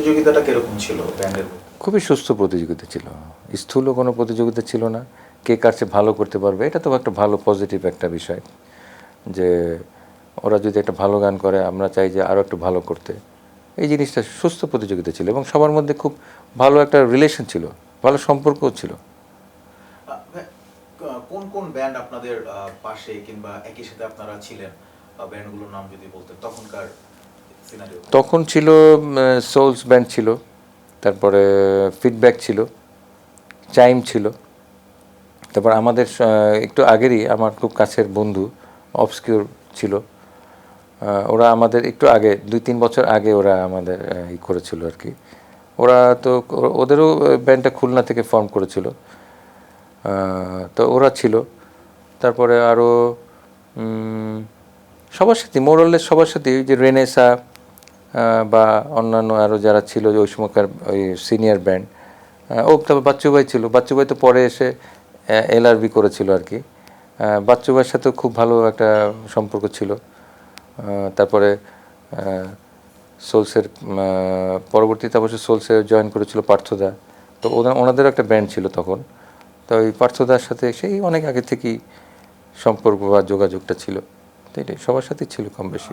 প্রতিযোগিতাটা কিরকম ছিল ব্যান্ডের? খুবই সুস্থ প্রতিযোগিতা ছিল, স্থূল কোনো প্রতিযোগিতা ছিল না। কে কার চেয়ে ভালো করতে পারবে, এটা তো একটা ভালো পজিটিভ একটা বিষয়, যে ওরা যদি একটা ভালো গান করে আমরা চাই যে আরও একটু ভালো করতে। এই জিনিসটা সুস্থ প্রতিযোগিতা ছিল এবং সবার মধ্যে খুব ভালো একটা রিলেশন ছিল, ভালো সম্পর্কও ছিল। কোন কোন ব্যান্ড আপনাদের পাশে কিংবা একই সাথে আপনারা ছিলেন, ব্যান্ডগুলোর নাম যদি বলতেন তখনকার সিনারিও? তখন ছিল সোলস ব্যান্ড ছিল, তারপরে ফিডব্যাক ছিল, চাইম ছিল, তারপর আমাদের একটু আগেরই আমার খুব কাছের বন্ধু অবস্কিউর ছিল। ওরা আমাদের একটু আগে 2-3 বছর আগে ওরা আমাদের ই করেছিল আর কি। ওরা তো ওদেরও ব্যান্ডটা খুলনা থেকে ফর্ম করেছিল, তো ওরা ছিল। তারপরে আরও সবার সাথে মোরলেস সবার সাথে যে রেনেসা বা অন্যান্য আরও যারা ছিল যে ওই সময়কার ওই সিনিয়র ব্যান্ড, ও তারপর বাচ্চু ভাই ছিল। বাচ্চু ভাই তো পরে এসে এলআরবি করেছিল আর কি। বাচ্চু ভাইয়ের সাথেও খুব ভালো একটা সম্পর্ক ছিল। তারপরে সোলসের পরবর্তীতে অবশ্য সোলসে জয়েন করেছিল পার্থদা, তো ওনাদেরও একটা ব্যান্ড ছিল তখন। তো ওই পার্থদার সাথে সেই অনেক আগে থেকেই সম্পর্ক বা যোগাযোগটা ছিল, তো এটাই সবার সাথেই ছিল কম বেশি।